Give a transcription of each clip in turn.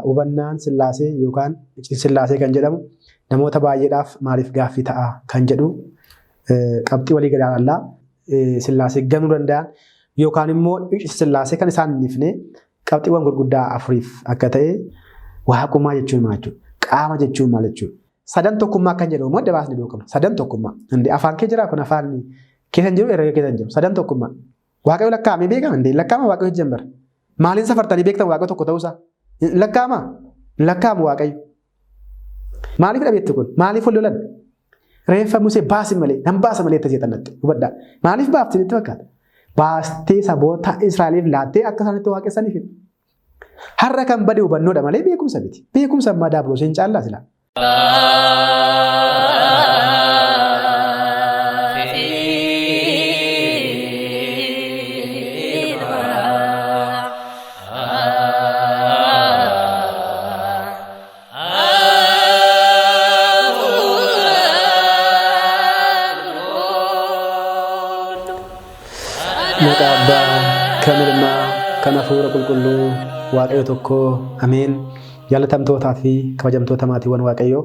hubannaan sillaasee yookaan sillaasee kan jedhamu namoota baay'eedhaaf maaliif gaaffii ta'a kan jedhu qabxii walii gadaanallaa sillaasee ganuu danda'an yookaan immoo sillaasee kan isaan hin ifne qabxiiwwan gurguddaa afuriif akka ta'e waaqummaa jechuun maal jechuudha? Qaama jechuun maal jechuudha? Sadan tokkummaa kan jedhamu immoo dabaasni beekamu. Sadan tokkummaa. Indi afaan kee jira kun afaan keessa jiru herrega keessa jiru. Sadan tokkummaa. Waaqayyo lakkaa'amee beekama indi lakkaa'ama waaqayyo jambara. Maaliin safartanii beektan waaqayyo tokko ta'uusaa? Lakkaa'ama. Lakkaa'amu waaqayyo. Maaliif dhabeetti kun? Maaliif wal lolan? Reeffa Musee baasin malee nan baasa malee itti jeexannatte. Hubadhaa. Maaliif baaftin itti fakkaata? Baastee saboota Israa'eliif laattee akka isaanitti waaqessaniif. Har'a kan bade hubannoodha malee beekumsa miti. Beekumsa ammaa daabuloo seen caallaa silaa. Maqaa Abbaa kan Ilmaa kan Hafuura Qulqulluu Waaqayyo tokko ameen. Jaalatamtootaa fi kabajamtoota maatiiwwan Waaqayyoo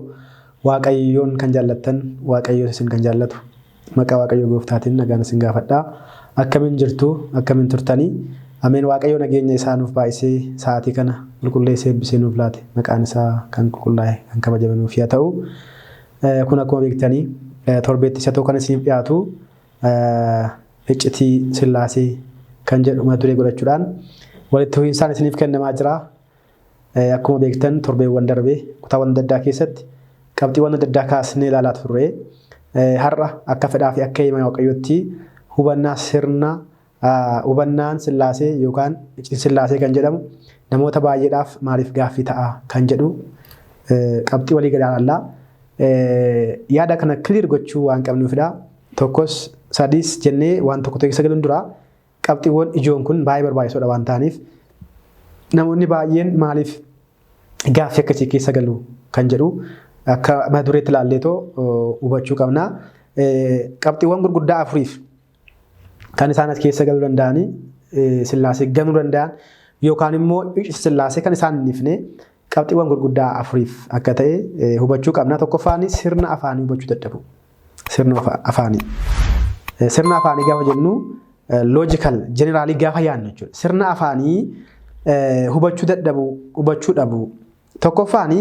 Waaqayyoon kan jaallattan Waaqayyo isin kan jaallatu maqaa Waaqayyo gooftaatiin nagaan isin gaafadhaa. Akkamiin jirtu akkamiin turtanii ameen. Waaqayyo nageenya isaa nuuf baay'isee sa'aatii kana qulqulleessee eebbisee nuuf laate maqaan isaa kan qulqullaa'e kan kabajame nuuf haa ta'u. Kun akkuma beektanii torbeetti isa tokko kan isiniif dhiyaatu iccitii sillaasee kan jedhu mata duree godhachuudhaan walitti fufinsaan isiniif kennamaa jira. Akkuma beektan torbeewwan darbee kutaawwan adda addaa keessatti qabxiiwwan adda addaa kaasnee ilaalaa turre. Har'a akka fedhaa fi akka hima Waaqayyootti hubannaan sillaasee yookaan iccitii sillaasee kan jedhamu namoota baay'eedhaaf maaliif gaaffii ta'a kan jedhu qabxii walii gadaanallaa yaada kana kiliir gochuu waan qabnuufidha. Tokkos sadis jennee waan tokko keessa galuun dura qabxiiwwan ijoon kun baay'ee barbaachisoodha waan ta'aniif namoonni baay'een maaliif gaaffii akkasii keessa galu kan jedhu akka mata dureetti ilaalleetoo hubachuu qabna. Qabxiiwwan gurguddaa afuriif kan isaan as keessa galuu danda'anii sillaasee ganuu danda'an yookaan immoo sillaasee kan isaan hin ifne qabxiiwwan gurguddaa afuriif akka ta'e hubachuu qabna. Tokkoffaan sirna afaanii hubachuu dadhabu. Sirna afaanii. Sirna afaanii gaafa jennu loojikaal jeneraalii gaafa yaadnu jechuudha. Sirna afaanii hubachuu dadhabu hubachuu dhabu. Tokkoffaan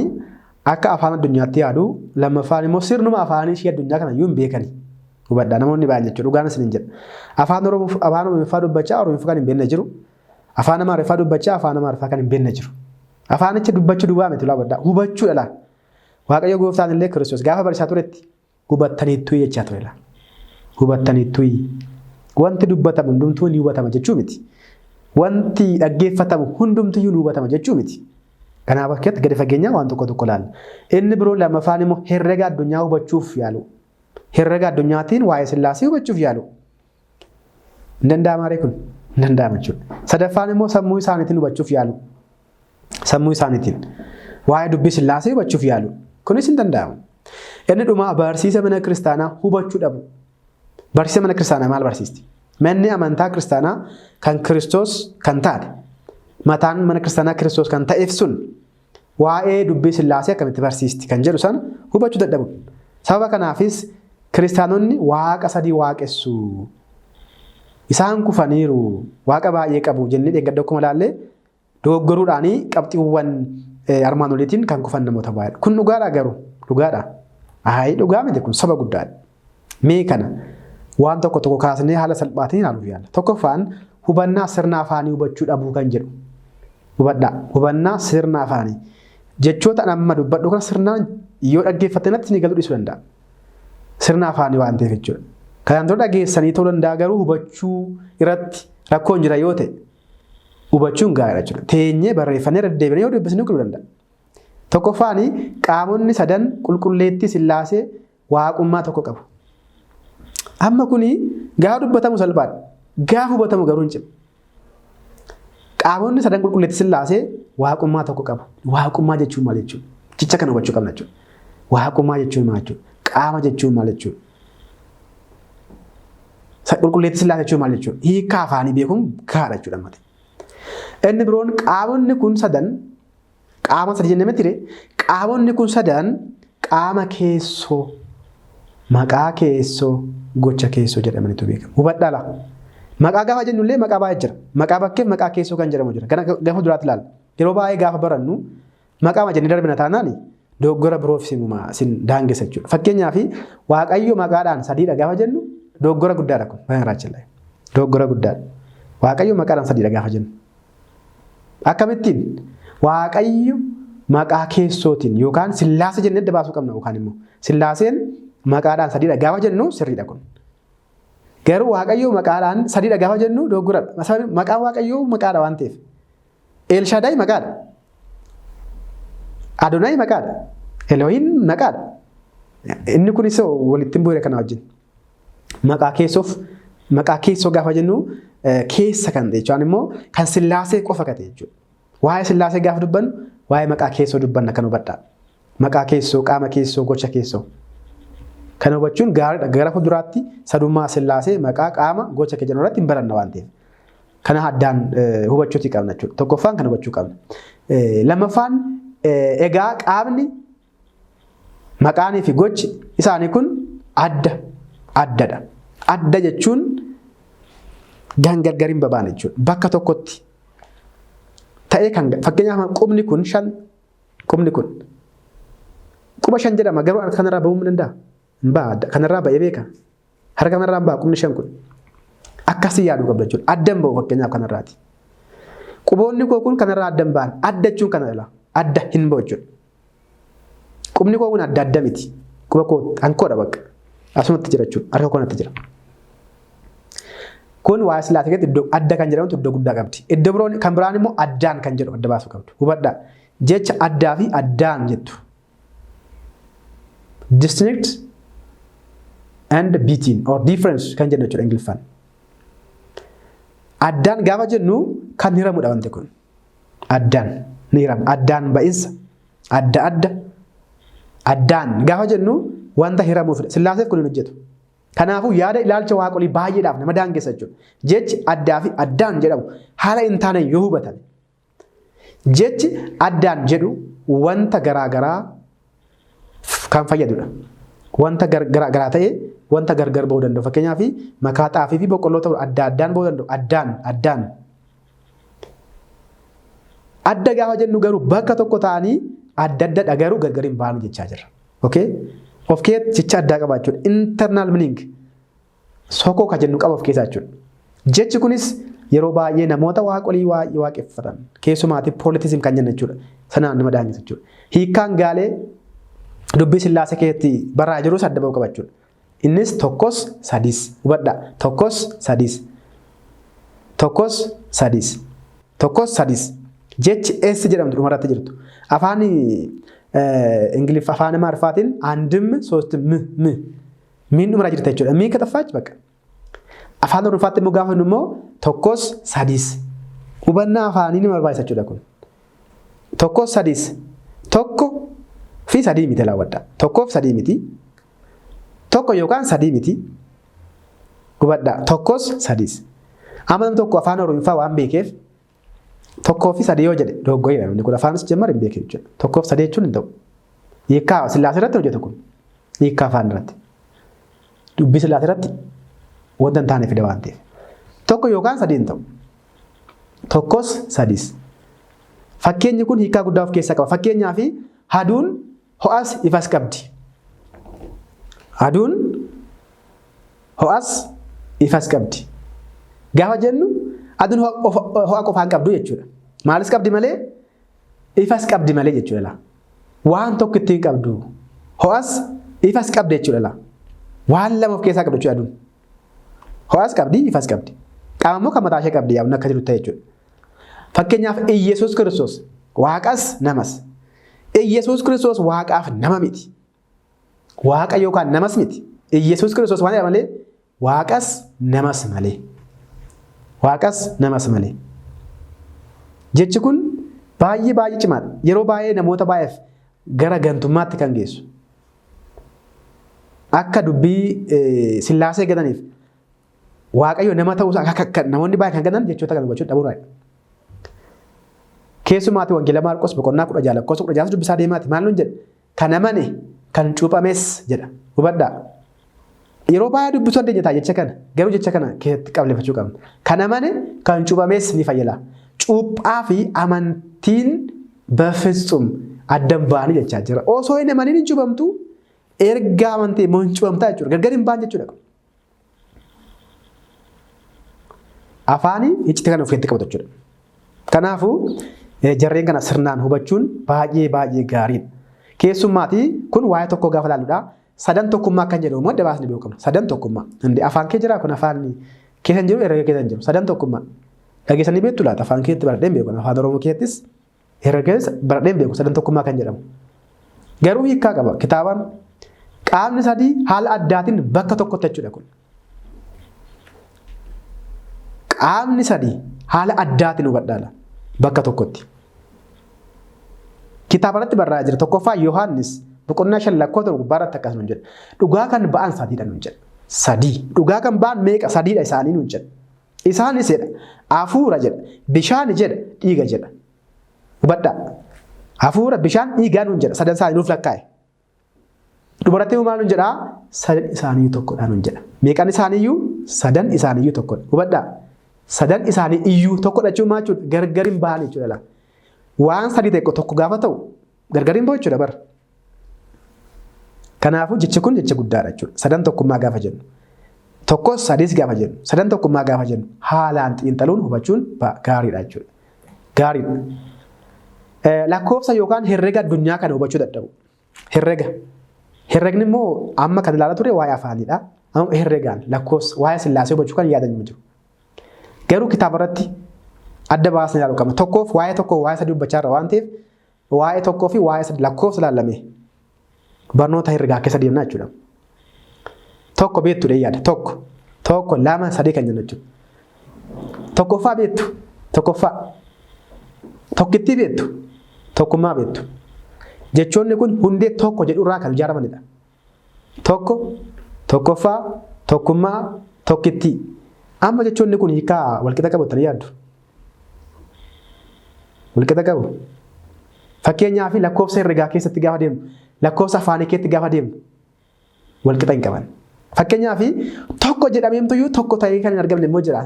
akka afaan addunyaatti yaadu, lammaffaan immoo sirnuma afaanii ishee addunyaa kana iyyuu hin beekani. Hubadhaa namoonni baay'een jechuudha. Dhugaan isin hin jedha. Afaan Oromoffaa dubbachaa Oromoffaa kan hin beekne jiru. Afaan Amaariffaa dubbachaa afaan Amaariffaa kan hin beekne jiru. Afaanicha dubbachuu duwwaa miti laabadhaa. Hubachuudha laa. Waaqayyo gooftaan illee Kiristoos gaafa barsiisaa turetti hubattaniittuu jechaa ture laa. Hubattaniittuu wanti dubbatamu hundumtuu ni hubatama jechuu miti. Wanti dhaggeeffatamu hundumtuu ni hubatama jechuu miti. Kanaaf akkatti gadi fageenyaa waan tokko tokko laalla. Inni biroo lammaffaan immoo herrega addunyaa hubachuuf yaalu. Herrega addunyaatiin waa'ee sillaasee hubachuuf yaalu. Hin danda'amaa ree kun? Hin danda'ama jechuudha. Sadaffaan immoo sammuu isaaniitiin hubachuuf yaalu. Sammuu isaaniitiin waa'ee dubbii sillaasee hubachuuf yaalu. Kunis hin danda'amu. Inni dhumaa barsiisa mana kiristaanaa hubachuu dhabu. Barsiisa mana kiristaanaa maal barsiisti? Manni amantaa kiristaanaa kan Kiristoos kan taate. Mataan mana kiristaanaa Kiristoos kan ta'eef sun waa'ee dubbii sillaasee akkamitti barsiisti kan jedhu sana hubachuu dadhabu. Sababa kanaafis kiristaanonni waaqa sadii waaqessu. Isaan kufaniiru waaqa baay'ee qabu jennee deeggadda akkuma ilaallee dogoggoruudhaanii qabxiiwwan armaan oliitiin kan kufan namoota baay'eedha. Kun dhugaadha garuu dhugaadha. Dhugaa miti kun saba guddaadha. Mee kana waan tokko tokko kaasnee haala salphaatiin ilaaluuf yaalla. Tokkoffaan hubannaa sirna afaanii hubachuu dhabuu kan jedhu. Hubadhaa hubannaa sirna afaanii jechoota amma dubbadhu kana sirnaan yoo dhaggeeffatanitti ni galuu dhiisuu danda'a. Sirna afaanii waan ta'eef jechuudha. Kanaan dura dhageessanii ta'uu danda'a garuu hubachuu irratti rakkoon jira yoo ta'e hubachuun gaariidha jechuudha. Teenyee barreeffannee deddeebinee yoo dubbisnee galuu danda'a. Tokkoffaan qaamonni sadan qulqulleettii sillaasee waaqummaa tokko qabu. Amma kuni gaafa dubbatamu salphaadha. Gaafa hubatamu garuu hin cimu. Qaamonni sadan qulqulleettii sillaasee waaqummaa tokko qabu. Waaqummaa jechuun maal jechuudha? Jecha kana hubachuu qabna jechuudha. Waaqummaa jechuun maal jechuudha? Qaama jechuun maal jechuudha? Qulqulleettii sillaasee jechuun maal jechuudha? Hiika afaanii beekuun gaariidha jechuudha. Inni biroon qaamonni kun sadan qaama sadii jennee miti qaamonni kun sadan qaama keessoo maqaa keessoo gocha keessoo jedhamanitu beekamu. Hubadhaa laa. Maqaa gaafa jennullee maqaa baay'ee jira. Maqaa bakkee maqaa keessoo kan jedhamu jira. Kana gaafa duraatti ilaalla. Yeroo baay'ee gaafa barannu maqaa jennee darbina taanaani dogoggora biroof sin daangessa jechuudha. Fakkeenyaaf Waaqayyo maqaadhaan sadiidha gaafa jennu dogoggora guddaadha kun. Baay'ee dogoggora guddaadha. Waaqayyo maqaadhaan sadiidha gaafa jennu. Akkamittiin Waaqayyo maqaa keessootiin yookaan Sillaasee jennee adda baasuu qabna yookaan immoo Sillaaseen maqaadhaan sadiidha gaafa jennu sirriidha kun. Garuu Waaqayyo maqaadhaan sadiidha gaafa jennu dogoggoradha. Maqaan Waaqayyo maqaadha waan ta'eef. Elshaadaay maqaadha. Adonai maqaadha. Elohim maqaadha. Inni kunis walitti hin bu'e kana wajjin. Maqaa keessoo gaafa jennu keessa kan ta'e jechuudha immoo kan Sillaasee qofa kan ta'e jechuudha. Waa'ee Sillaasee gaafa dubbannu waa'ee maqaa keessoo dubbanna kan hubadhaa. Maqaa keessoo, qaama keessoo, gocha keessoo. Kana hubachuun gaariidha. Gara fuulduraatti sadummaa Sillaasee maqaa qaama gocha keessa jiran irratti hin baranna waan ta'eef. Kana addaan hubachuuti qabna jechuudha. Tokkoffaan kan hubachuu qabna. Lammaffaan egaa qaamni maqaanii fi gochi isaanii kun addadha. Adda jechuun gargar hin babaane jechuudha. Bakka tokkotti ta'ee kan fakkeenyaaf qubni kun quba 5 jedhama garuu kanarraa bahuu danda'a. Kanarraa ba'ee beeka. Harka kanarraa ba'a qubni 5 kun. Akkasii yaaduu qabda jechuudha. Addan ba'u fakkeenyaaf kanarraati. Quboonni koo kun kanarraa addan ba'an. Adda jechuun kanadha. Adda hin ba'u jechuudha. Qubni koo kun adda miti. Quba koo hankoodha bakka. Asumatti jira jechuudha. Harka koonatti jira. Kun waa'ee Sillaasee keessatti iddoo adda kan jedhamu iddoo guddaa qabdi. Iddoo biroon kan biraan immoo addaan kan jedhu adda baasuu qabdu. Hubadhaa. Jecha addaa fi addaan jettu. Distinct and between or difference kan jennu jechuudha Ingiliffaan. Addaan gaafa jennu kan hiramudha wanti kun. Addaan ni hirama. Addaan ba'insa. Addaan gaafa jennu wanta hiramuufidha. Sillaaseef kun hin hojjetu. Kanaafuu yaada ilaalcha waaqolii baay'eedhaaf nama daangessa jechuudha. Jechi addaa fi addaan jedhamu haala hin taane yoo hubatan. Jechi addaan jedhu wanta garaagaraa kan fayyadudha. Wanta garaagaraa ta'ee wanta gargar ba'uu danda'u. Fakkeenyaaf makaa xaafii fi boqqolloo ta'uu addaan ba'uu danda'u. Addaan. Adda gaafa jennu garuu bakka tokko ta'anii adda garuu gargar hin baanu jechaa jirra. Okay? Of keessatti jecha addaa qabaachuudha. Internal meaning sokoo kan jennu qaba of keessaa jechuudha. Jechi kunis yeroo baay'ee namoota waaqolii waaqeffatan keessumaatti poolitiizim kan jennu jechuudha. Sanaan nama daangessa jechuudha. Hiikkaan gaalee dubbii Sillaasee keessatti barraa jirus adda ba'uu qaba jechuudha. Innis tokkos sadis. Hubadhaa. Tokkos sadis. Jechi eessi jedhamtu dhumarratti jirtu. Afaan Ingiliffa afaan Amaarifaatiin አንድም ሶስትም ሚን ዱመራ jirta jechuudha. Miin kaxaffaachi bakka. Afaan Oromofaatti immoo gaafa immoo tokkos sadis. Hubannaa afaanii nama barbaachisa jechuudha kun. Tokkos sadis. Tokko fi sadii miti laawwadha. Tokkoof sadii miti. Tokko yookaan sadii miti. Hubadhaa. Tokkos sadis. Amma namni tokko afaan Oromofaa waan beekeef tokkoo fi sadii yoo jedhe doggoyeera. Inni kun afaanis jemmar hin beekin jechuudha. Tokkoof sadii jechuun hin ta'u. Hiikkaa Sillaasee irratti hojjeta kun. Hiikkaa afaan irratti. Dubbii Sillaasee irratti wanta hin taane fida waan ta'eef. Tokko yookaan sadii hin ta'u. Tokkos sadis. Fakkeenyi kun hiikkaa guddaa of keessaa qaba. Fakkeenyaaf aduun ho'as ifas qabdi. Aduun ho'as ifas qabdi. Gaafa jennu aduun ho'a qofaan qabdu jechuudha. Maalis qabdi malee ifas qabdi malee jechuudha. Waan tokko ittiin qabdu ho'as ifas qabdi jechuudha. Waan lama of keessaa qabdu jechuudha aduun. Ho'as qabdi ifas qabdi. Qaama immoo kan mataa ishee qabdi yaa'u akka jiru ta'e jechuudha. Fakkeenyaaf Iyyasuus Kiristoos waaqas namas. Iyyasuus Kiristoos waaqaaf nama miti. Waaqa yookaan namas miti. Iyyasuus Kiristoos waan jedhama malee waaqas namas malee. Waaqas namas malee. Jechi kun baay'ee cimaadha. Yeroo baay'ee namoota baay'eef gara gantummaatti kan geessu. Akka dubbii Sillaasee gataniif Waaqayyo nama ta'uu namoonni baay'ee kan gatan jechoota kan hubachuu dhabuudha. Keessumaatti wangeela Maarqos boqonnaa 16 lakkoofsa 16 dubbisaa deemaati maal nuun jedha? Kan amane kan cuuphames jedha. Hubadhaa. Yeroo baay'ee dubbisuu dandeenya ta'a jecha kana. Garuu jecha kana keessatti qableeffachuu qabna. Kan amane kan cuuphames ni fayyada. Cuuphaa fi amantiin bafitsum addan ba'anii jechaa jira. Osoo hin amaniin hin cuuphamtu erga amantee immoo hin cuuphamtaa jechuudha. Gargar hin ba'an jechuudha. Afaanii iccitii kana of keessatti qabatu jechuudha. Kanaafuu jarreen kana sirnaan hubachuun baay'ee gaariidha. Keessumaatii kun waa'ee tokko gaafa ilaalluudha. Sadan tokkummaa kan jedhamu immoo dabaasni beekamu. Sadan tokkummaa. Indi afaan kee jira kun afaan keessa jiru herrega keessa jiru. Sadan tokkummaa. Dhageessanii beektu laata afaan keetti baradheen beeku. Afaan Oromoo keettis herrega baradheen beeku sadan tokkummaa kan jedhamu. Garuu hiikaa qaba. Kitaabaan qaamni sadii haala addaatiin bakka tokkotti jechuudha kun. Qaamni sadii haala addaatiin hubadhaala bakka tokkotti. Kitaabarratti barraa'ee jira. Tokkoffaa Yohaannis boqonnaa 5 lakkoofsa gubbaarratti akkas nuun jedha. Dhugaa kan ba'an sadiidha nuun jedha. Sadii. Dhugaa kan ba'an meeqa sadiidha isaanii nuun jedha. Isaanis jedha hafuura jedha, bishaan jedha, dhiiga jedha. Hubadhaa. Hafuura, bishaan, dhiigaa nuun jedha. Sadan isaanii nuuf lakkaa'e. Dhumarratti maal nuun jedhaa? Sadan isaaniiyyuu tokkodha nuun jedha. Meeqan isaaniiyyuu? Sadan isaaniiyyuu tokkodha. Hubadhaa. Sadan isaanii iyyuu tokkodha jechuun maal jechuudha? Gargar hin ba'an jechuudha. Waan sadii ta'e tokko gaafa ta'u gargar hin ba'u jechuudha bara. Kanaafuu jechi kun jecha guddaadha jechuudha. Sadan tokkummaa gaafa jennu. Tokkos sadiis gaafa jennu. Sadan tokkummaa gaafa jennu. Haalaan xiinxaluun hubachuun gaariidha jechuudha. Gaariidha. Lakkoofsa yookaan herrega addunyaa kana hubachuu dadhabu. Herrega. Herregni immoo amma kan ilaalaa ture waa'ee afaaniidha. Amma herregaan lakkoofsa waa'ee sillaasee hubachuu kan yaadan jiru. Garuu kitaabarratti adda baasnee ilaaluu qabna. Tokkoof waa'ee tokkoo waa'ee sadii dubbachaa irra waan ta'eef waa'ee tokkoo fi waa'ee sadii lakkoofsa ilaallamee barnoota herregaa keessa deemnaa jechuudha. Tokko beektuudha yaada. Tokko lama sadii kan jennu jechuudha. Tokkoffaa beektu. Tokkoffaa. Tokkittii beektu. Tokkummaa beektu. Jechoonni kun hundee tokko jedhu irraa kan ijaaramanidha. Tokko, tokkoffaa, tokkummaa, tokkittii. Amma jechoonni kun hiikaa walqixa qabatanii yaaddu. Walqixa qabu. Fakkeenyaaf lakkoofsa herregaa keessatti gaafa deemnu, lakkoofsa afaanii keessatti gaafa deemnu walqixa hin qaban. Fakkeenyaaf tokko jedhameemtuyyuu tokko ta'ee kan hin argamne immoo jira.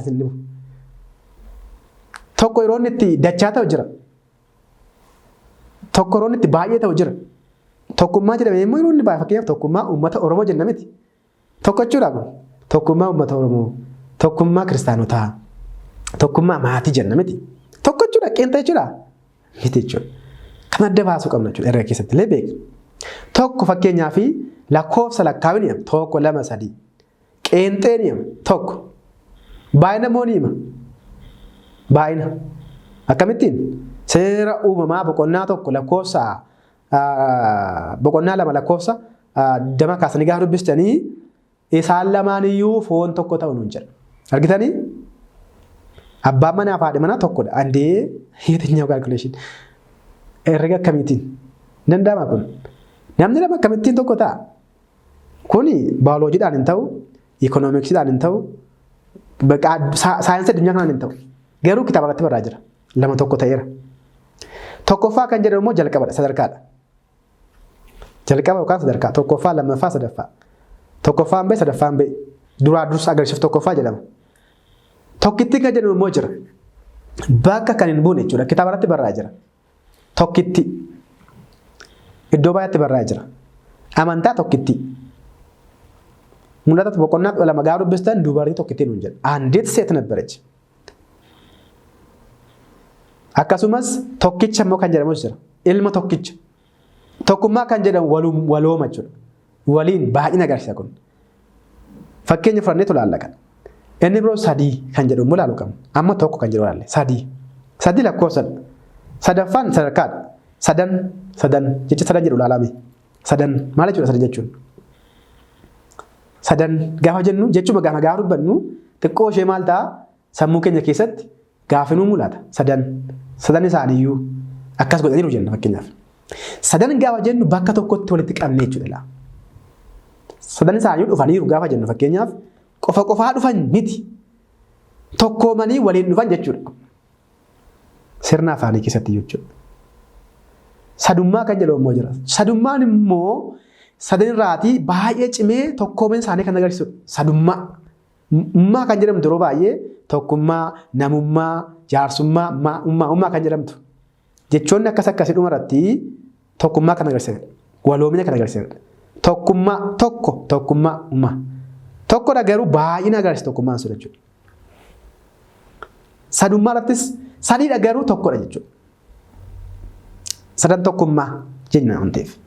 Tokko yeroo inni itti dachaa ta'u jira. Tokko yeroo inni itti baay'ee ta'u jira. Tokkummaa jedhamee immoo yeroo inni baay'ee fakkeenyaaf tokkummaa uummata Oromoo jenna miti. Tokko jechuudha kun. Tokkummaa uummata Oromoo. Tokkummaa kiristaanotaa. Tokkummaa maatii jenna miti. Tokko jechuudha qeenxa jechuudha. Miti jechuudha. Kan adda baasuu qabna jechuudha herrega keessatti illee beeku. Tokko fakkeenyaaf lakkoofsa lakkaa'uun hima. Tokko lama sadii. Qeenxeen hima. Tokko. Baay'ina moo ni hima? Baay'ina. Akkamittiin? Seera uumamaa boqonnaa tokko lakkoofsa boqonnaa lama lakkoofsa dama kaasanii gaafa dubbistanii isaan lamaan iyyuu foon tokko ta'u nuun jedha. Argitanii? Abbaan manaa fi haadha manaa tokkodha. Andee yeeteenyaa kaalkuleeshin. Herrega akkamiitiin? Danda'ama kun. Namni lama akkamittiin tokko ta'a? Kuni baayoloojiidhaan hin ta'u, ikoonomiksiidhaan hin ta'u, saayinsii addunyaa kanaan hin ta'u. Garuu kitaaba irratti barraa jira. Lama tokko ta'eera. Tokkoffaa kan jedhamu immoo jalqabadha, sadarkaadha. Jalqaba yookaan sadarkaa. Tokkoffaa, lammaffaa, sadaffaa. Tokkoffaan ba'e, sadaffaan ba'e. Duraa dursa agarsiisuuf tokkoffaa jedhama. Tokkittii kan jedhamu immoo jira. Bakka kan hin buune jechuudha. Kitaaba irratti barraa jira. Tokkittii. Iddoo baay'eetti barraa jira. Amantaa tokkittii. Mul'ata boqonnaa lama gaafa dubbistan dubartii tokkittii nuun jedha. Andeet seet nabbarechi. Akkasumas tokkicha immoo kan jedhamus jira. Ilma tokkicha. Tokkummaa kan jedhamu walooma jechuudha. Waliin baay'ina agarsiisa kun. Fakkeenya fudhannee ilaalla kan. Inni biroo sadii kan jedhamu ilaaluu qabna. Amma tokko kan jedhu ilaalle. Sadii. Sadii lakkoofsadha. Sadaffaan sadarkaadha. Sadan jecha sadan jedhu ilaalame. Sadan maal jechuudha sadan jechuun? Sadan gaafa jennu jechuma gaafa dubbannu xiqqoo ishee maal ta'a sammuu keenya keessatti gaafinuu mul'ata. Sadan isaaniiyyuu akkas godhaniiru jenna fakkeenyaaf. Sadan gaafa jennu bakka tokkotti walitti qabnee jechuudha. Sadan isaaniiyyuu dhufaniiru gaafa jennu fakkeenyaaf qofaa dhufan miti. Tokkoomanii waliin dhufan jechuudha. Sirna afaanii keessatti jechuudha. Sadummaa kan jedhamu immoo jira. Sadummaan immoo sadan irraatii baay'ee cimee tokkoomeen isaanii kan agarsiisudha. Sadummaa. Ummaa kan jedhamtu yeroo baay'ee tokkummaa, namummaa, jaarsummaa, ummaa kan jedhamtu. Jechoonni akkasii dhumarratti tokkummaa kan agarsiisanidha. Waloomina kan agarsiisanidha. Tokkummaa, ummaa. Tokkodha garuu baay'ina agarsiisa tokkummaan sun jechuudha. Sadummaa irrattis sadiidha garuu tokkodha jechuudha. Sadan tokkummaa jenna waan ta'eef.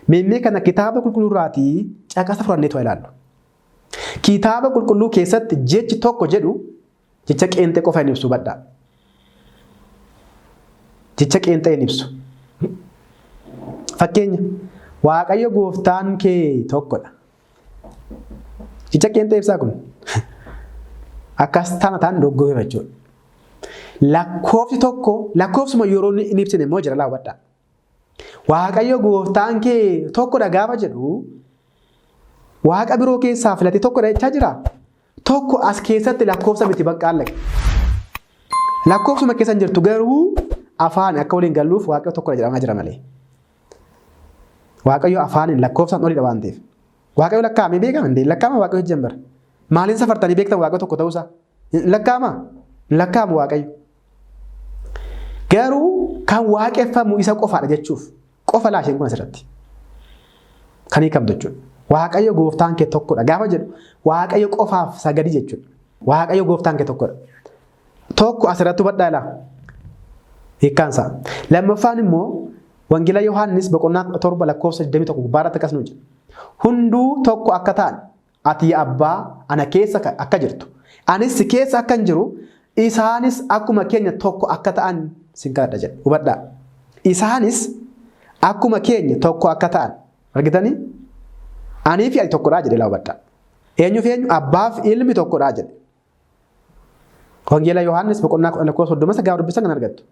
Meemmee kana kitaaba qulqulluu irraatii caqasa fudhanneetu ilaallu. Kitaaba qulqulluu keessatti jechi tokko jedhu jecha qeenxee qofa hin ibsu badhaa. Jecha qeenxee hin ibsu. Fakkeenya Waaqayyo gooftaan kee tokkodha. Jecha qeenxee ibsaa kun akkas taanataan dogoggora jechuudha. Lakkoofsi tokko lakkoofsuma yeroo hin ibsine immoo jira laawwadhaa. Waaqayyo gooftaan kee tokkodha gaafa jedhu Waaqa biroo keessaa filatee tokkodha jechaa jira. Tokko as keessatti lakkoofsa miti baqqaalle. Lakkoofsuma keessa hin jirtu garuu afaan akka waliin galluuf Waaqayyo tokkodha jedhamaa jira malee. Waaqayyo afaaniin lakkoofsaan olidha waan ta'eef. Waaqayyo lakkaa'amee beekama hin lakkaa'ama Waaqayyo hojjembara. Maaliin safartanii beektan Waaqayyo tokko ta'uusaa? Lakkaa'ama Waaqayyo. Garuu kan waaqeffamu isa qofaadha jechuuf qofa laasheen kun asirratti kan hiikamtu jechuudha. Waaqayyo gooftaan kee tokkodha gaafa jedhu Waaqayyo qofaaf sagadi jechuudha. Waaqayyo gooftaan kee tokkodha. Tokko asirratti hubadhaa ilaa hiikkaansaa. Lammaffaan immoo Wangeela Yohaannis boqonnaa 7 lakkoofsa 21 gubbaarratti akkas nuti. Hunduu tokko akka ta'an ati abbaa ana keessa akka jirtu anis si keessa akka hin jiru isaanis akkuma keenya tokko akka ta'an sin kadhadha jedha. Hubadhaa. Isaanis akkuma keenya tokko akka ta'an argitanii? Anii fi ati tokkodhaa jedhe laa hubadhaa. Eenyuuf eenyu? Abbaaf ilmi tokkodhaa jedhe. Wangeela Yohaannis boqonnaa 30 gaafa dubbisan kan argattu.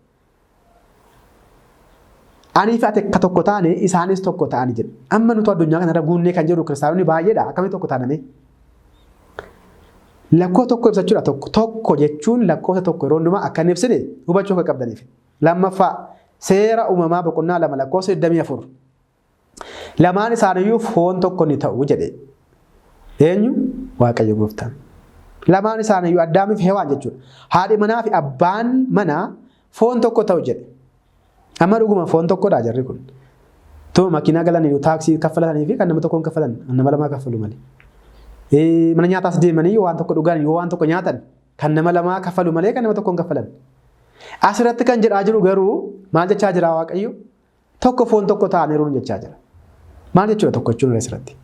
Anii fi ati akka tokko taane isaanis tokko ta'anii jedhe. Amma nuti addunyaa kanarra guunnee kan jiru kiristaanonni baay'eedha. Akkamitti tokko taaname? Lakkoo tokko ibsachuudha tokko jechuun lakkoofsa tokko yeroo hundumaa akka hin ibsine hubachuu akka qabdaniif. Lammaffaa seera uumamaa boqonnaa 2 lakkoofsa 24. Lamaan isaaniiyyuu foon tokko ni ta'u jedhe. Eenyu? Waaqayyo gooftaan. Lamaan isaaniiyyuu Addaamii fi Hewaan jechuudha. Haadhi manaa fi abbaan manaa foon tokko ta'u jedhe. Amma dhuguma foon tokkodha jarri kun. Tuma makiinaa galanii taaksii kaffalatanii fi kan nama tokkoon kaffalan nama lamaa kaffalu malee. Mana nyaataas deemanii waan tokko dhugan yoo waan tokko nyaatan kan nama lamaa kaffalu malee kan nama tokkoon kaffalan. Asirratti kan jedhaa jiru garuu maal jechaa jira Waaqayyo? Tokko foon tokko ta'aniiru jechaa jira. Maal jechuudha tokko jechuun asirratti?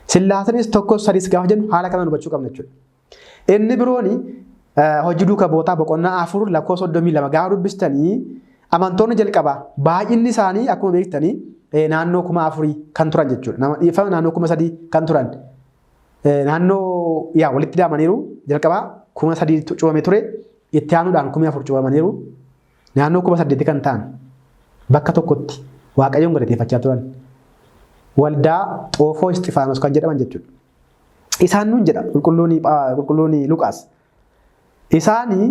Sillaasaanis tokko sadis gaafa jennu haala kanaan hubachuu qabna jechuudha. Inni birooni hojii duukaa bootaa boqonnaa 4 lakkoofsa 32 gaafa dubbistanii amantoonni jalqabaa baay'inni isaanii akkuma beektanii naannoo 4,000 kan turan jechuudha. Nama dhiifama naannoo 3,000 kan turan. Naannoo walitti daamaniiru jalqabaa 3,000 cuubamee ture itti aanuudhaan 4,000 cuubamaniiru naannoo 8,000 kan ta'an bakka tokkotti Waaqayyoon galateeffachaa turan. Waldaa Xoofoo Isxifaanos kan jedhaman jechuudha. Isaan nuun jedha qulqulluun Luqaas. Isaanii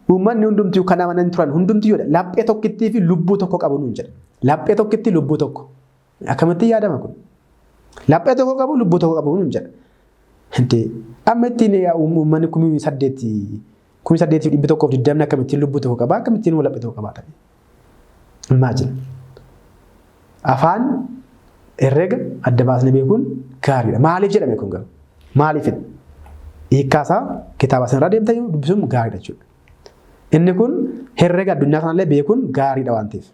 uummanni hundumtuu kan amanan turan hundumtuu yoodha. Laphee tokkittii fi lubbuu tokko qabu nuun jedha. Laphee tokkitti lubbuu tokko. Akkamitti yaadama kun? Laphee tokko qabu lubbuu tokko qabu nuun jedha. Amma ittiin uummanni 8,120 akkamittiin lubbuu tokko qabaa akkamittiin laphee tokko qabaatan. Imagine. Afaan herrega adda baasnee beekuun gaariidha. Maaliif jedhame kun garuu? Maaliifidha? Hiikkaasaa kitaaba sanarraa deemtanii dubbisuun gaariidha jechuudha. Inni kun herrega addunyaa kanallee beekuun gaariidha waan ta'eef.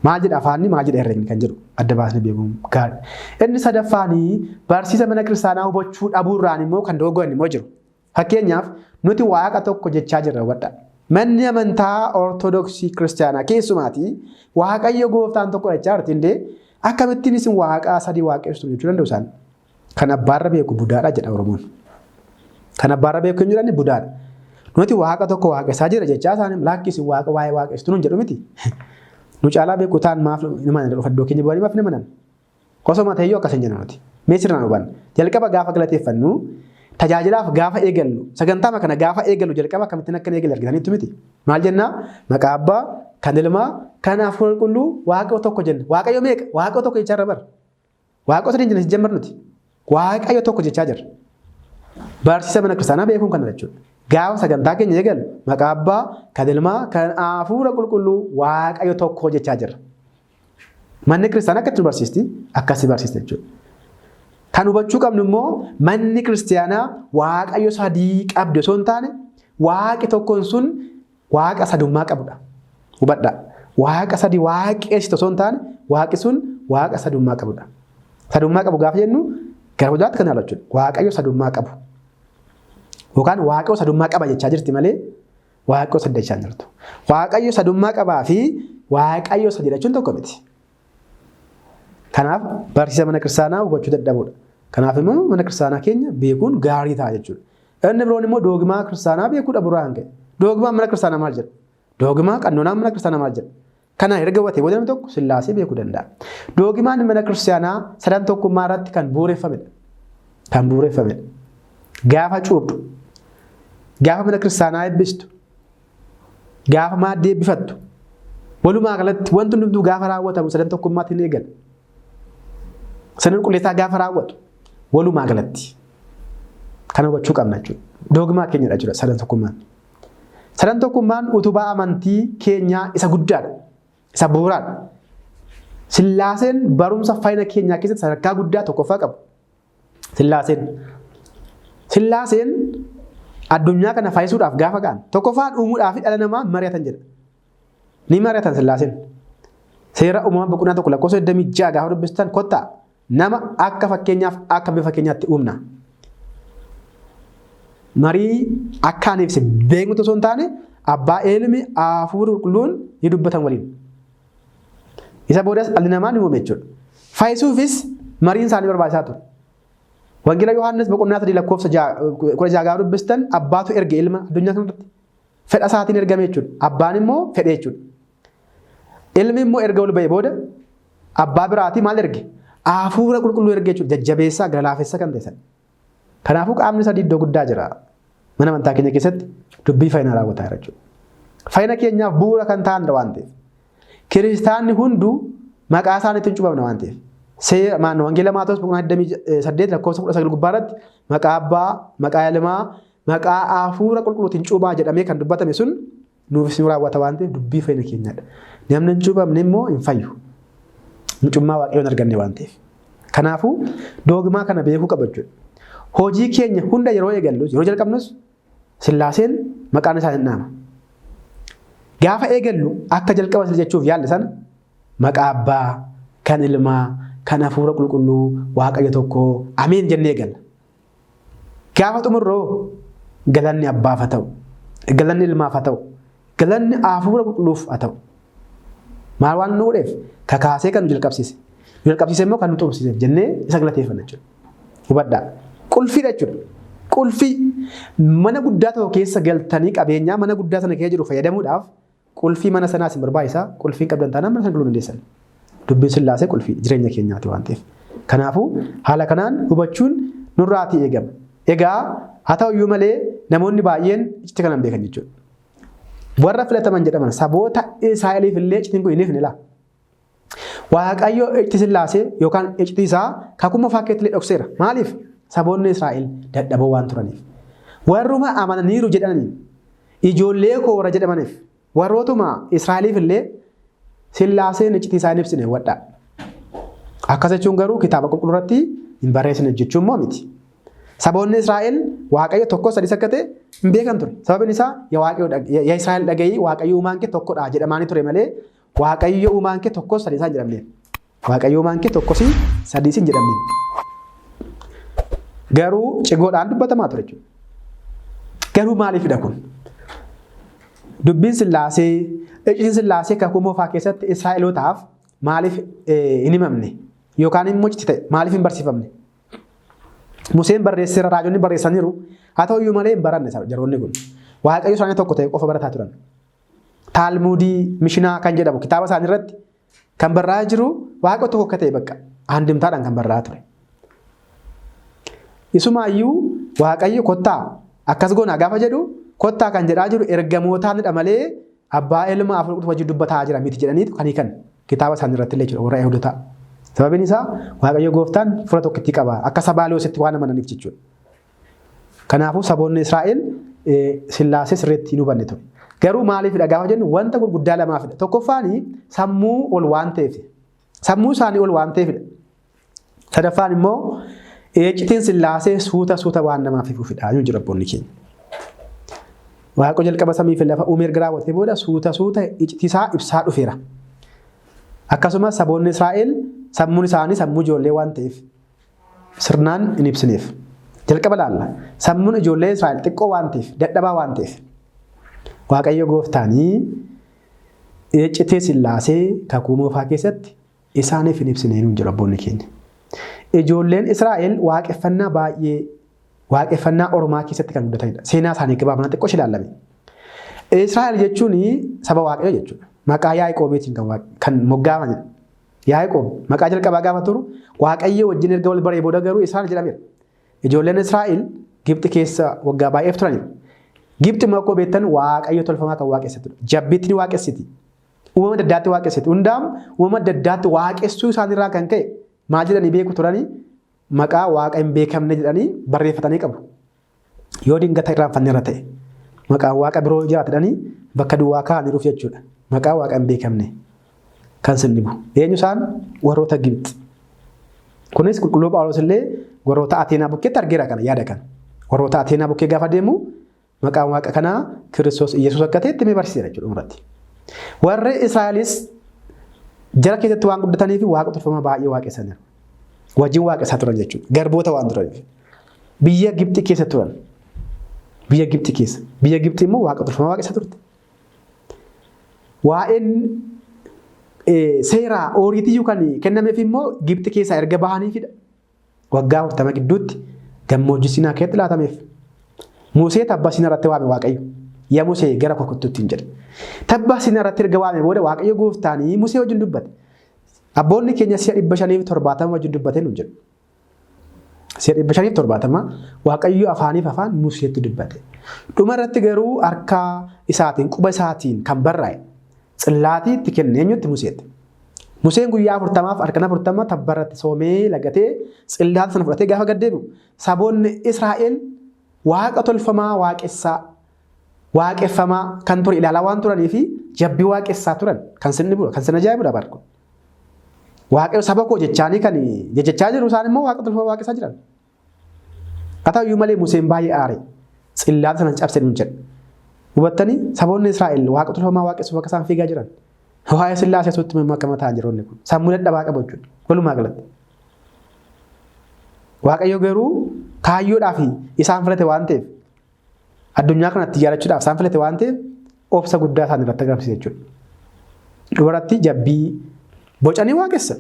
Maal jedha afaanni maal jedha herregni kan jedhu adda baasnee beekuun gaariidha. Inni sadaffaanii barsiisa mana kiristaanaa hubachuu dhabuurraan immoo kan dogoggoran immoo jiru. Fakkeenyaaf nuti waaqa tokko jechaa jirra wadha. Manni amantaa ortodoksii kiristaanaa keessumaatii Waaqayyo gooftaan tokko jechaa jirti indee akkamittiin isin waaqaa sadii waaqessu jechuu danda'u isaan. Kan abbaarra beeku budaadha jedha Oromoon. Kan abbaarra beeku hin jiran budaadha. Nuti waaqa tokko waaqessaa jira jechaa isaanii laakkisi waaqa waa'ee waaqessu nuun jedhu miti. Nu caalaa beeku ta'an maaf nama dhufa iddoo keenya bu'anii maaf nama nan. Osoo ta'eyyuu akkas hin jennu nuti. Mee sirnaan hubanna. Jalqaba gaafa galateeffannu tajaajilaaf gaafa eegallu sagantaa kana gaafa eegallu jalqaba akkamittiin akka eegalu argitaniitu miti. Maal jennaa maqaa abbaa kan ilmaa kan hafuura qulqulluu waaqa tokko jenna. Waaqayyo meeqa? Waaqa tokko jechaa irra bara. Waaqa sadii jenna jamar nuti. Waaqayyo tokko jechaa jirra. Barsiisa mana kiristaanaa beekuun kana jechuudha. Gaafa sagantaa keenya eegallu maqaa abbaa kan ilmaa kan hafuura qulqulluu waaqayyo tokko jechaa jirra. Manni kiristaanaa akkatti barsiisti akkasii barsiista jechuudha. Kan hubachuu qabnu immoo manni kiristaanaa waaqayyo sadii qabdu osoo hin taane waaqi tokkoon sun waaqa sadummaa qabudha. Hubadha. Waaqa sadii waaqeessitu osoo hin taane waaqi sun waaqa sadummaa qabudha. Sadummaa qabu gaafa jennu gara fuulduraatti kan ilaallu jechuudha. Waaqayyo sadummaa qabu. Yookaan waaqayyo sadummaa qaba jechaa jirti malee waaqayyo sadii jechaa jirtu. Waaqayyo sadummaa qabaa fi waaqayyo sadii jechuun tokko miti. Kanaaf barsiisa mana kiristaanaa hubachuu dadhabuudha. Kanaaf immoo mana kiristaanaa keenya beekuun gaarii ta'a jechuudha. Inni biroon immoo dogmaa kiristaanaa beekuudha buraan ka'e. Dogmaan mana kiristaanaa maal jedha? Dogmaa qannoonaan mana kiristaanaa maal jedha? Kana erga hubatee booda namni tokko Sillaasee beekuu danda'a. Dogmaan mana kiristaanaa sadan tokkummaa irratti kan bu'uureffamedha. Kan bu'uureffamedha. Gaafa cuuphu, gaafa mana kiristaanaa eebbistu, gaafa maaddii eebbifattu, walumaa galatti wanti hundumtuu gaafa raawwatamu sadan tokkummaatti ni eegala. Sadan qulqulleessaa gaafa raawwatu walumaa galatti kana hubachuu qabna jechuudha. Dogmaa keenyadha jechuudha sadan tokkummaan. Sadan tokkummaan utubaa amantii keenyaa isa guddaadha. Isa bu'uuraadha. Sillaaseen barumsa fayyina keenyaa keessatti sadarkaa guddaa tokkoffaa qabu. Sillaaseen addunyaa kana fayyisuudhaaf gaafa ka'an tokkoffaan uumuudhaaf dhala namaa mari'atan jedha. Ni mari'atan Sillaaseen. Seera uumamaa boqonnaa tokko lakkoofsa 26 gaafa dubbistan kottaa nama akka fakkeenyaaf akka bifa keenyaatti uumna. Marii akka ani ibse beeknu osoo hin taane abbaa ilmi hafuura qulqulluun ni dubbatan waliin. Isa boodas dhalli namaa ni uume jechuudha. Fayyisuufis mariin isaanii barbaachisaa ture. Wangeela Yohaannis boqonnaa 3 lakkoofsa 16 gaafa dubbistan abbaatu erge ilma addunyaa kanarratti. Fedha isaatiin ergame jechuudha. Abbaan immoo fedhe jechuudha. Ilmi immoo erga ol ba'e booda abbaa biraatii maal erge? Hafuura qulqulluu erge jechuudha. Jajjabeessaa gara laafessa kan ta'e. Kanaafuu qaamni sadii iddoo guddaa jira. Mana amantaa keenya keessatti dubbii fayyina raawwataa jira jechuudha. Fayyina keenyaaf bu'uura kan ta'an waan ta'eef. Kiristaanni hunduu maqaa isaaniitiin cuuphamna waan ta'eef. Wangeela Maatewos boqonnaa 28 lakkoofsa 19 gubbaarratti maqaa abbaa, maqaa ilmaa, maqaa hafuura qulqulluutiin cuuphaa jedhamee kan dubbatame sun nuufis nu raawwata waan ta'eef dubbii fayyina keenyaadha. Namni hin cuuphamne immoo hin fayyu. Mucummaa waaqayyoon arganne waan ta'eef. Kanaafuu dogmaa kana beekuu qaba jechuudha. Hojii keenya hunda yeroo eegallu yeroo jalqabnus Sillaaseen maqaan isaa hin dhaama. Gaafa eegallu akka jalqaba jechuuf yaalle sana maqaa abbaa kan ilmaa kan hafuura qulqulluu waaqayyo tokko ameen jennee eegalla. Gaafa xumurroo galanni abbaaf haa ta'u, galanni ilmaaf haa ta'u, galanni hafuura qulqulluuf haa ta'u. Maal waan nu godheef kakaasee kan nu jalqabsiise. Nu jalqabsiise immoo kan nu xumursiiseef jennee isa galateeffanna jechuudha. Hubadhaa. Qulfiidha jechuudha. Qulfii mana guddaa tokko keessa galtanii qabeenyaa mana guddaa sana keessa jiru fayyadamuudhaaf qulfii mana sanaas hin barbaachisaa. Qulfiin qabdan taanaan mana sana galuu dandeessan. Dubbiin Sillaasee qulfii jireenya keenyaati waan ta'eef. Kanaafuu haala kanaan hubachuun nurraatii eegama. Egaa haa ta'uyyuu malee namoonni baay'een iccitii kana hin beekan jechuudha. Warra filataman jedhaman saboota Israa'eliif illee iccitiin kun hin ifne laa. Waaqayyo iccitii Sillaasee yookaan iccitii isaa kakuma fakkeetti illee dhokseera. Maaliif? Saboonni Israa'el dadhaboo waan turaniif. Warruma amananiiru jedhaniif ijoollee koora jedhamaniif warrootuma Israa'eliif illee Sillaaseen iccitii isaa hin ibsine wadhaa. Akkas jechuun garuu kitaaba qulqulluu irratti hin barreessine jechuun moo miti. Saboonni Israa'el waaqayyo tokko sadii akka ta'e hin beekan ture. Sababni isaa yaa Israa'el dhaga'ii waaqayyo uumaan kee tokkodha jedhamaanii ture malee waaqayyo uumaan kee tokko sadii isaan jedhamne. Waaqayyo uumaan kee tokko sadii hin jedhamne. Garuu cigoodhaan dubbatamaa ture jechuudha. Garuu maaliifidha kun? Dubbiin Sillaasee, iccitiin Sillaasee kakuu moofaa keessatti Israa'elootaaf maaliif hin himamne yookaan immoo iccitii ta'e maaliif hin barsiifamne? Museen barreesseera, raajonni barreessaniiru. Haa ta'uyyuu malee hin baranne jaroonni kun. Waaqayyo isaanii tokko ta'e qofa barataa turan. Taalmuudii, Mishinaa kan jedhamu kitaaba isaanii irratti kan barraa'aa jiru Waaqa tokko akka ta'e bakka handimtaadhaan kan barraa'aa ture. Isumaayyuu Waaqayyo kottaa akkas goonaa gaafa jedhu kottaa kan jedhaa jiru ergamootaanidha malee abbaa ilma afur wajjin dubbataa jira miti jedhaniitu kan hiikan kitaaba isaanii irratti illee jechuudha warra Yihuudootaa. Sababiin isaa Waaqayyo gooftaan fura tokkitti qaba akka Sabaaliyoositti waan amananiif jechuudha. Kanaafuu saboonni Israa'el Sillaasee sirriitti hin hubanne ture. Garuu maaliifidha gaafa jennu wanta gurguddaa lamaafidha. Tokkoffaani sammuu ol waan ta'eef. Sammuu isaanii ol waan ta'eefidha. Sadaffaan immoo iccitiin Sillaasee suuta waan namaaf ifuufidha yoo jira abboonni keenya. Waaqo jalqaba samii fi lafa uume erga raawwatee booda suuta iccitiisaa ibsaa dhufeera. Akkasumas saboonni Israa'el sammuun isaanii sammuu ijoollee waan ta'eef sirnaan hin ibsineef. Jalqaba laalla sammuun ijoollee Israa'el xiqqoo waan ta'eef dadhabaa waan ta'eef Waaqayyo gooftaanii iccitii Sillaasee kakuu moofaa keessatti isaaniif hin ibsinee nuun jira abboonni keenya. Ijoolleen Israa'el waaqeffannaa Oromaa keessatti kan guddatanidha. Seenaa isaanii gabaabinaa xiqqoo ilaalame. Israa'el jechuun saba Waaqayyoo jechuudha. Maqaa Yaaqoobiitiin kan moggaafamanidha. Yaaqoob maqaa jalqabaa gaafa turu Waaqayyo wajjin erga wal baree booda garuu Israa'el jedhameera. Ijoolleen Israa'el Gibxi keessa waggaa baay'eef turaniiru. Gibxi immoo akkuma beektan Waaqayyo tolfamaa kan waaqessitudha. Jabbiitti ni waaqessiti. Uumama adda addaatti waaqessiti. Hundaam uumama adda addaatti waaqessuu isaaniirraa kan ka'e maal jedhanii beeku turanii maqaa waaqa hin beekamne jedhanii barreeffatanii qabu. Yoo dingata irraanfanne irra ta'e maqaan waaqa biroo jiraatanii bakka duwwaa kaa'aniiruuf jechuudha. Maqaa waaqa hin beekamne kan sinnibu. Eenyu isaan warroota Gibxi. Kunis qulqulluu Phaawulos illee warroota Ateenaa bukkeetti argeera kana yaada kana. Warroota Ateenaa bukkee gaafa deemu maqaan waaqa kanaa Kiristoos Iyesuus akka ta'etti mee barsiiseera jechuudha irratti. Warri Israa'elis jara keessatti waan guddataniif waaqa tolfamaa baay'ee waaqessaniiru. Wajjin waaqessaa turan jechuudha. Garboota waan turaniif. Biyya Gibxi keessa turan. Biyya Gibxi keessa. Biyya Gibxi immoo waaqa tolfamaa waaqessaa turte. Waa'een seeraa ooriitiyyuu kan kennameef immoo Gibxi keessaa erga bahaniifidha. Waggaa 40 gidduutti gammoojjii Siinaa keessatti laatameef. Musee tabba Siinaa irratti waame Waaqayyo. Yaa Musee gara kukuttuutti hin jedhe. Tabba Siinaa irratti erga waame booda Waaqayyo gooftaanii Musee wajjin dubbate. Abboonni keenya si'a 570 wajjin dubbate nuun jedhu. Si'a 570 Waaqayyo afaaniif afaan Museetti dubbate. Dhuma irratti garuu harka isaatiin quba isaatiin kan barraa'e xillaatiitti kenne eenyutti Museetti. Museen guyyaa 40 harkana 40 tabba irratti soomee lagatee xillaata sana fudhatee gaafa gaddeebi'u saboonni Israa'el waaqa tolfamaa waaqeffamaa kan ture ilaalaa waan turanii fi jabbii waaqessaa turan kan sinnibu kan sin ajaa'ibudha barku. Waaqayyo saba koo jechaanii kan jechaa jiru isaan immoo waaqa tolfamaa waaqessaa jiran. Haa ta'uyyuu malee Museen baay'ee aare xillaata sana cabse nuun jedha. Hubattanii saboonni Israa'el waaqa tolfamaa waaqessuuf akka isaan fiigaa jiran. Waa'ee Sillaasee suutti makkama ta'an jiroonni kun sammuu dadhabaa qabu jechuudha. Walumaa galatti. Waaqayyo garuu kaayyoodhaaf isaan filate waan ta'eef addunyaa kanatti jaalachuudhaaf isaan filate waan ta'eef obsa guddaa isaan irratti agarsiise jechuudha. Dubaratti jabbii bocanii waaqessan.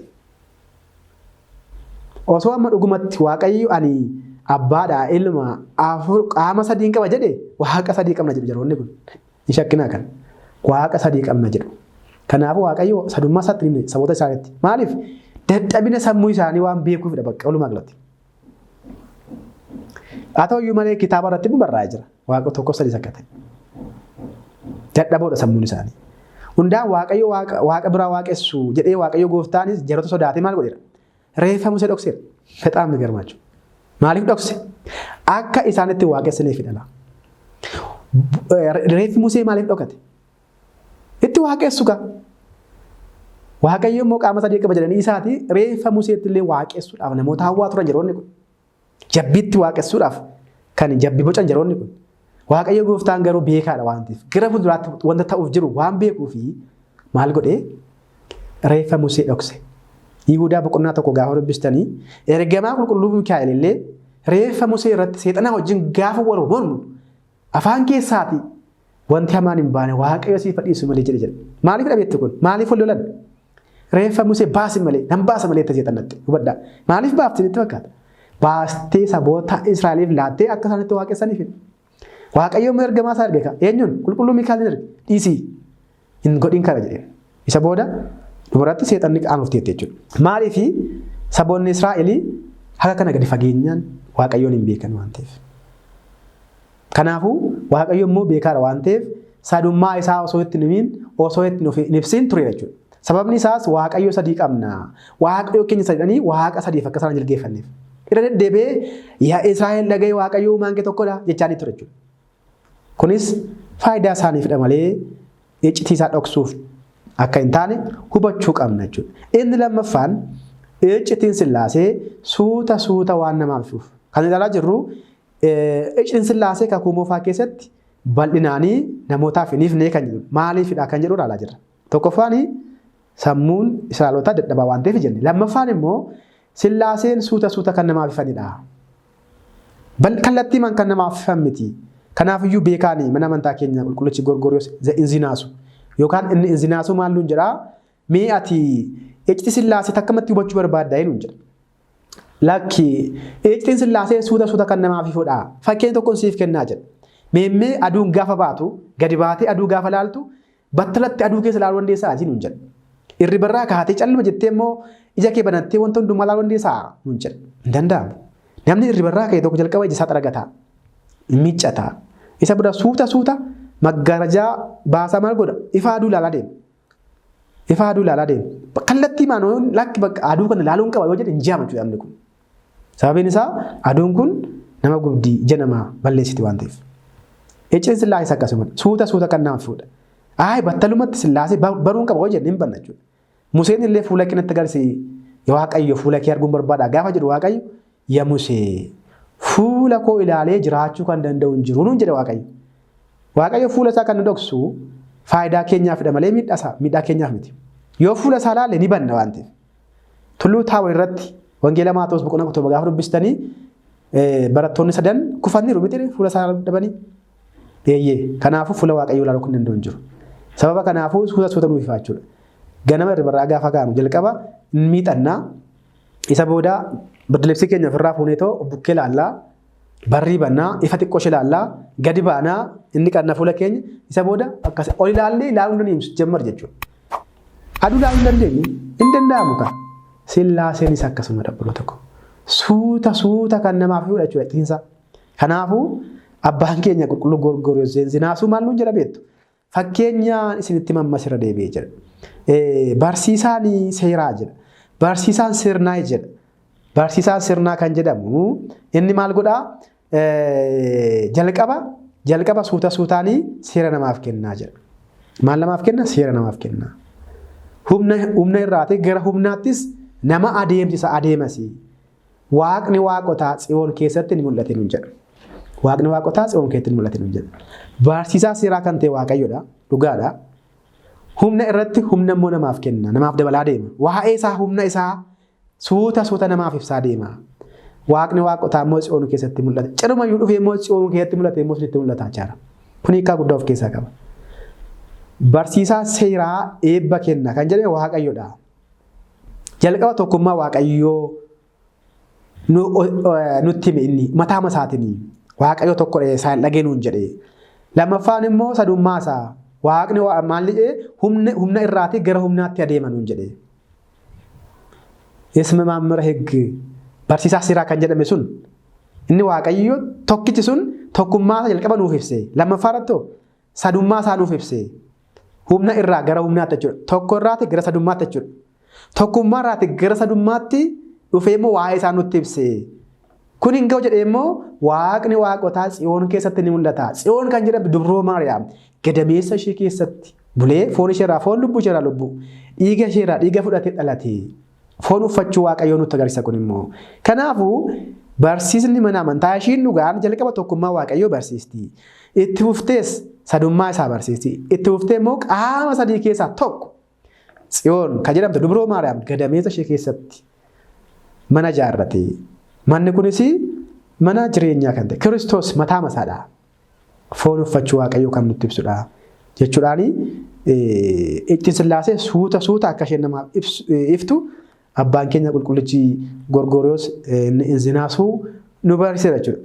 Osoo amma dhugumatti Waaqayyo ani abbaadhaa ilma afur qaama sadii qaba jedhe waaqa sadii qabna jedhu jaroonni kun. Hin shakkinaa kan waaqa sadii qabna jedhu. Kanaafuu Waaqayyo sadummaa isaatti himne saboota isaaniitti. Maaliif dadhabina sammuu isaanii waan beekuufidha bakka walumaa galatti. Haa ta'uyyuu malee kitaaba irratti immoo barraa'ee jira. Waaqa tokko sadii akka ta'e. Dadhaboodha sammuun isaanii. Hundaan Waaqayyo waaqa biraa waaqessu jedhee Waaqayyo gooftaanis jaroota sodaatee maal godheera? Reeffa Musee dhokseera. Fexaan mi garmaachu. Maaliif dhokse? Akka isaanitti waaqessaniifidha laa. Reeffi Musee maaliif dhokate? Itti waaqessu gaa. Waaqayyo immoo qaama sadii qaba jedhanii isaati reeffa Museetti illee waaqessuudhaaf namoota hawwaa turan jiroonni kun. Jabbiitti waaqessuudhaaf kan jabbi bocan jiroonni kun. Waaqayyo gooftaan garuu beekaadha waan ta'eef gara fuulduraatti wanta ta'uuf jiru waan beekuufi maal godhee reeffa Musee dhokse. Yihuudaa boqonnaa tokko gaafa dubbistanii ergamaa qulqulluu Mikaa'el illee reeffa Musee irratti seexanaa wajjin gaafa wal mormu afaan keessaati wanti hamaan hin baane Waaqayyo siif dhiisu malee jedhe. Maaliif dhabeetti kun? Maaliif wal lolan? Reeffa Musee baasi malee nan baasa malee itti seexanatti hubadhaa. Maaliif baaftin itti fakkaata? Baastee saboota Israa'eliif laattee akka isaanitti waaqessaniif. Waaqayyo ergamaa isaa erge eenyuun qulqulluu Mikaa'el erge dhiisii hin godhin kana jedhee. Isa booda dubaratti seexanni qaanofteetti jechuudha. Maaliif saboonni Israa'el akka kana gadi fageenyaan Waaqayyoon hin beekan waan ta'eef. Kanaafuu Waaqayyo immoo beekaadha waan ta'eef sadummaa isaa osoo itti himin osoo itti hin ibsin ture jechuudha. Sababni isaas Waaqayyo sadii qabna. Waaqayyo keenya sadii Waaqa sadiif akka isaan jilgeeffanneef. Irra deddeebi'ee yaa Israa'el dhaga'i Waaqayyo uumaan kee tokkodha jechaanii ture jechuudha. Kunis faayidaa isaaniifidha malee iccitii isaa dhoksuuf akka hin taane hubachuu qabna jechuudha. Inni lammaffaan iccitiin Sillaasee suuta waan namaaf dhufu. Kan ilaalaa jirru iccitiin Sillaasee kakuu moofaa keessatti bal'inaanii namootaaf hin ifnee kan jedhu maaliifidha kan jedhu ilaalaa jirra. Tokkoffaan sammuun Israa'elootaa dadhabaa waan ta'eef jenne. Lammaffaan immoo Sillaaseen suuta kan namaaf ifanidha. Kallattiimaan kan namaaf ifan miti. Kanaafiyyuu beekaanii mana amantaa keenya qulqullichi Gorgoriyoos inzinaasu yookaan inni inzinaasu maal nuun jedhaa mee ati iccitii Sillaasee akkamatti hubachuu barbaaddaa nuun jedha. Lakki iccitiin Sillaasee suuta kan namaaf ifudha. Fakkeenya tokkoon siif kennaa jedha. Meemmee aduun gaafa baatu gadi baatee aduu gaafa laaltu battalatti aduu keessa ilaaluu dandeessaa nuun jedha. Irri barraa kaatee calluma jettee immoo ija kee banattee wanta hundumaa ilaaluu dandeessaa nuun jedha. Hin danda'amu. Namni irri barraa ka'e tokko jalqaba ija isaa xaragataa. Miiccataa. Isa bira suuta maggaarajaa baasaa maal godha? Ifa aduu ilaalaa deema. Kallattii maanoon lakki bakka aduu kana ilaaluun qaba yoo jedhe hin jaamatu namni kun. Sababiin isaa aduun kun nama gubdii ija namaa balleessiti waan ta'eef. Iccitiin Sillaasee akkasuma suuta kan namaaf fuudha. Battalumatti Sillaasee baruun qaba yoo jedhe hin banna jechuudha. Museen illee fuula keenyatti agarsiise Waaqayyo fuula kee arguun barbaada gaafa jedhu Waaqayyo yaa Musee fuula koo ilaalee jiraachuu kan danda'u hin jiru nuun jedhe Waaqayyo. Waaqayyo fuula isaa kan nu dhoksu faayidaa keenyaafidha malee miidhaa keenyaaf miti. Yoo fuula isaa ilaalle ni banna waan ta'eef. Tulluu Taabor irratti wangeela Maatewos boqonnaa 7 gaafa dubbistanii barattoonni 3 kufaniiru miti fuula isaa dhabanii. Kanaafuu fuula Waaqayyoo ilaaluu kan danda'u hin jiru. Sababa kanaafuu suuta nuuf ifaa jechuudha. Ganama irra barraa gaafa kaanu jalqaba miixannaa isa booda birdilibsii keenya ofirraa fuuneetoo bukkee laallaa barrii bannaa ifa xiqqoo ilaallaa gadi baanaa inni qanna fuula keenya isa booda akkas ol ilaallee ilaaluu dandeenyu jammar jechuudha. Aduu ilaaluu dandeenyu hin danda'amu kan Sillaaseenis akkasuma dhabbuloo tokko suuta kan namaaf fuudha jechuudha ittiinsa. Kanaafuu abbaan keenya qulqulluu Gorgoriyoos inzinaasuu maal nuun jedha beektu fakkeenyaan isinitti mammasirra deebi'ee jedha. Barsiisaan seeraa jedha. Barsiisaan sirnaa jedha. Barsiisaan sirnaa kan jedhamu inni maal godhaa jalqaba suutaanii seera namaaf kennaa jedha. Maal namaaf kenna? Seera namaaf kenna. Humna irraati gara humnaattis nama adeemasi. Waaqni waaqotaa Tsiyoon keessatti ni mul'ate nuun jedha. Waaqni waaqotaa Tsiyoon keessatti ni mul'ate nuun jedha. Barsiisaa seeraa kan ta'e Waaqayyoodha. Dhugaadha. Humna irratti humna immoo namaaf kenna. Namaaf dabalaa deema. Waa'ee isaa humna isaa suuta namaaf ibsaa deema. Waaqni waaqotaa immoo Tsiyoon keessatti mul'ate. Cirumayyuu dhufee immoo Tsiyoon keessatti mul'ate immoo sinitti mul'ata jechaadha. Kun hiikaa guddaa of keessaa qaba. Barsiisaa seeraa eebba kenna kan jedhame Waaqayyoodha. Jalqaba tokkummaa Waaqayyoo nutti hime inni mataa masaatiin Waaqayyo tokkodha isaan dhageenuun jedhee. Lammaffaan immoo sadummaa isaa Waaqni maal jedhee humna irraati gara humnaatti adeemanuun jedhee. Isma maammira heggi barsiisaa seeraa kan jedhame sun inni Waaqayyo tokkichi sun tokkummaa isaa jalqaba nuuf ibse. Lammaffaa irratti sadummaa isaa nuuf ibse. Humna irraa gara humnaatti jechuudha. Tokko irraati gara sadummaatti jechuudha. Tokkummaa irraati gara sadummaatti dhufee immoo waa'ee isaa nutti ibse. Kun hin ga'u jedhee immoo Waaqni waaqotaa Tsiyoon keessatti ni mul'ata. Tsiyoon kan jedhamu dubroo Maariyaam gadameessa ishee keessatti bulee foon isheerraa foon lubbuu isheerraa lubbuu dhiiga isheerraa dhiiga fudhatee dhalate. Foon uffachuu Waaqayyoo nutti agarsiisa kun immoo. Kanaafuu barsiisni mana amantaa ishiin dhugaan jalqaba tokkummaa Waaqayyoo barsiisti. Itti fuftees sadummaa isaa barsiisti. Itti fuftee immoo qaama sadii keessaa tokko Tsiyoon kan jedhamtu dubroo Maariyaam gadameessa ishee keessatti mana ijaarrate. Manni kunis mana jireenyaa kan ta'e Kiristoos mataa masaadha. Foon uffachuu Waaqayyoo kan nutti ibsudha. Jechuudhaani iccitiin Sillaasee suuta akka isheen namaaf iftu abbaan keenya qulqullichi Gorgoriyoos inzinaasuu nu barsiisa jechuudha.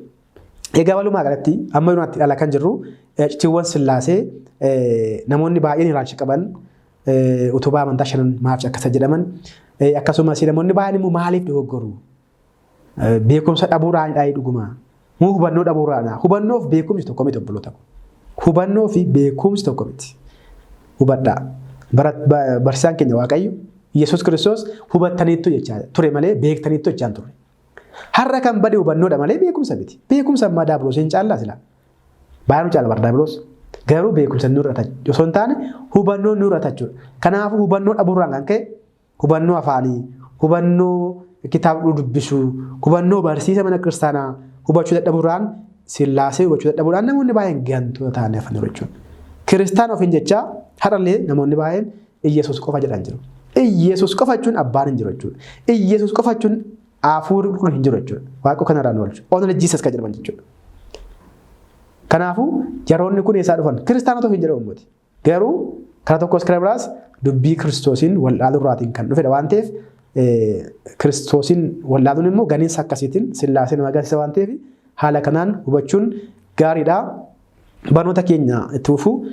Egaa walumaa galatti amma nuti dhala kan jirru iccitiiwwan Sillaasee namoonni baay'een ilaalcha qaban utubaa amantaa 5 maaf akkasa jedhaman akkasumas namoonni baay'een immoo maaliif dogoggoru beekumsa dhabuudhaan dhuguma Muu hubannoo dhabuurraadha. Hubannoo fi beekumsi tokko miti obboloota. Hubannoo fi beekumsi tokko miti. Hubadhaa. Barsiisaan keenya Waaqayyo Yesuus Kiristoos hubattaniittu jechaa ture malee beektaniittu jechaan ture. Har'a kan bade hubannoodha malee beekumsa miti. Beekumsa ammaa daabiloosiin caallaa sila. Baay'ee caala bara daabiloos. Garuu beekumsa nu irrata. Osoo hin taane hubannoo nu irrata jechuudha. Kanaafuu hubannoo dhabuurraan kan ka'e hubannoo afaanii, hubannoo kitaaba dubbisuu, hubannoo barsiisa mana kiristaanaa hubachuu dadhabuurraan Sillaasee hubachuu dadhabuudhaan namoonni baay'een gantoota ta'anii hafan jechuudha. Kiristaana ofiin jechaa har'allee namoonni baay'een Iyesuus qofa jedhan jiru. Iyesuus qofa jechuun abbaan hin jiru jechuudha. Iyesuus qofa jechuun hafuurri qulqulluun hin jiru jechuudha. Waaqa kanarraan oolchu. Only Jesus kan jedhaman jechuudha. Kanaafuu yeroonni kun eessaa dhufan kiristaanota ofiin jedhamu miti. Garuu karaa tokkos karaa biraas dubbii Kiristoosiin wallaalurraatiin kan dhufedha waan ta'eef Kiristoosiin wallaaluun immoo ganiinsa akkasiitiin Sillaasee nama agarsiisa waan ta'eef haala kanaan hubachuun gaariidha. Barnoota keenya itti fufuu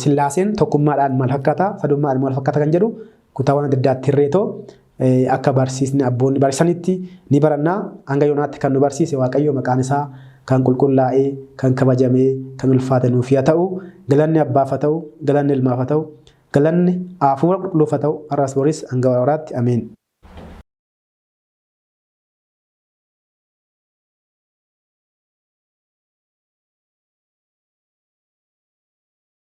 Sillaaseen tokkummaadhaan maal fakkaata, sadummaadhaan maal fakkaata kan jedhu kutaawwan adda addaatti hirreetoo akka barsiisni abboonni barsiisanitti ni barannaa. Hanga yoonaatti kan nu barsiise Waaqayyo maqaan isaa kan qulqullaa'ee, kan kabajamee, kan ulfaate nuuf haa ta'u. Galanni abbaaf haa ta'u, galanni ilmaaf haa ta'u, galanni hafuura qulqulluuf haa ta'u. Har'as boris hanga waraatti ameen.